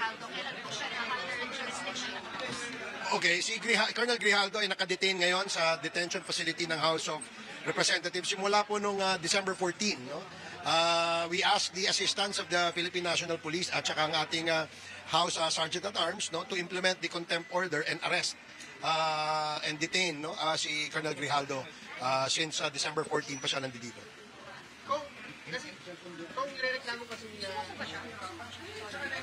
Grijaldo, kailan po siya under jurisdiction ng House? Okay, si Colonel Grijaldo ay nakadetain ngayon sa detention facility ng House of Representatives simula po nung December 14. No? We asked the assistance of the Philippine National Police at saka ang ating House Sergeant at Arms, no, to implement the contempt order and arrest and detain, no, si Colonel Grijaldo since December 14 pa siya nandito. Kung nirereklamo kasi niya,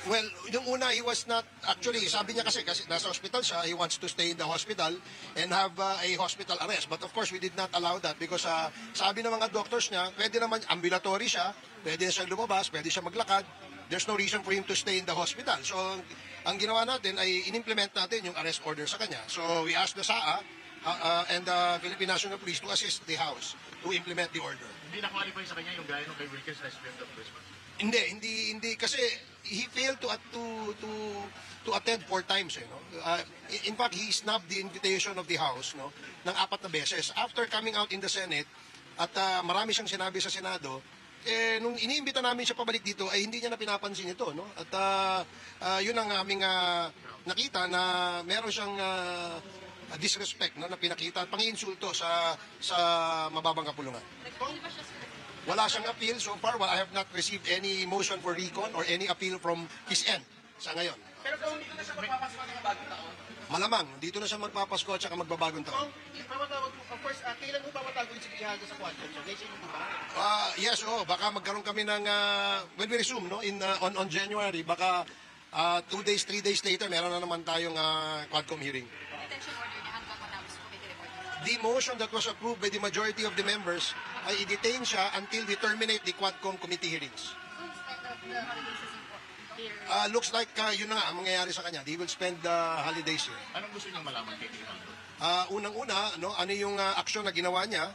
Well, yung una, he was not, actually, sabi niya kasi nasa hospital siya, he wants to stay in the hospital and have a hospital arrest. But of course, we did not allow that because sabi ng mga doctors niya, pwede naman, ambulatory siya, pwede siya lumabas, pwede siya maglakad. There's no reason for him to stay in the hospital. So, ang ginawa natin ay in-implement natin yung arrest order sa kanya. So, we asked the SAA and the Philippine National Police to assist the House to implement the order. Hindi na-qualify sa kanya yung gaya nung kay Wilkins na SPM of Christmas. Hindi kasi he failed to attend 4 times, no. In fact, he snubbed the invitation of the House, no, ng 4 na beses. After coming out in the Senate at marami siyang sinabi sa Senado, nung iniimbita namin siya pabalik dito ay hindi niya na pinapansin ito, no. At yun ang aming nakita na meron siyang disrespect, no, na pinakita at panginsulto sa mababang kapulungan. Wala siyang appeal so far. Well, I have not received any motion for recon or any appeal from his end sa ngayon. pero kung dito na siya magpapasko ng bagong taon, Malamang, dito na siya magpapasko at saka magbabagong taon. of course, kailan mo papatawag si Grijaldo sa Quadcom? So, next year mo ba? Yes, baka magkaroon kami ng, when we resume, no, on January, baka 2 days, 3 days later, meron na naman tayong Quadcom hearing. Detention order niya hanggang matapos committee report. The motion that was approved by the majority of the members ay i-detain siya until we terminate the Quadcom committee hearings. So, instead of the holiday season po, here, Looks like yun na nga ang mangyayari sa kanya. They will spend the holidays here. Anong gusto niyang malaman kay Grijaldo? Unang-una, no, ano yung aksyon na ginawa niya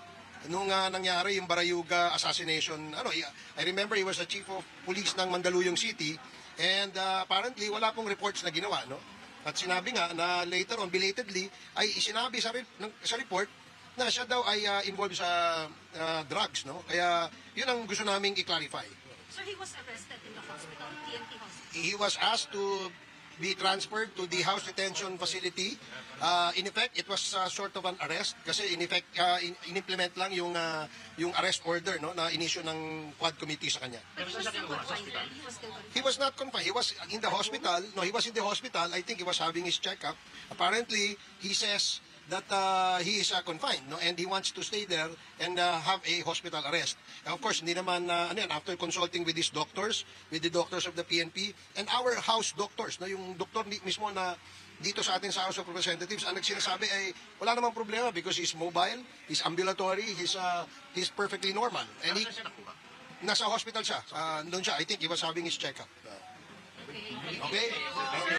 nung nangyari yung Barayuga assassination. I remember he was the chief of police ng Mandaluyong City and apparently wala pong reports na ginawa, no? At sinabi nga na later on, belatedly, ay sinabi sa report na siya daw ay involved sa drugs, no? Kaya yun ang gusto naming i-clarify. so he was arrested in the hospital, TNT hospital. He was asked to be transferred to the house detention facility. In effect, it was sort of an arrest kasi in effect, in-implement lang yung arrest order, no, na inisyo ng Quad Committee sa kanya. But he was still confined, right? He was still confined. He was not confined. He was in the hospital. No, he was in the hospital. I think he was having his checkup. Apparently, he says that he is confined, no, and he wants to stay there and have a hospital arrest. And of course, hindi naman, after consulting with his doctors, with the doctors of the PNP, and our house doctors, no, yung doktor mismo na dito sa atin sa House of Representatives, ang nagsinasabi ay wala namang problema because he's mobile, he's ambulatory, he's perfectly normal. And Ano siya nakuha? nasa hospital siya. Doon siya, I think he was having his checkup. Okay. Okay?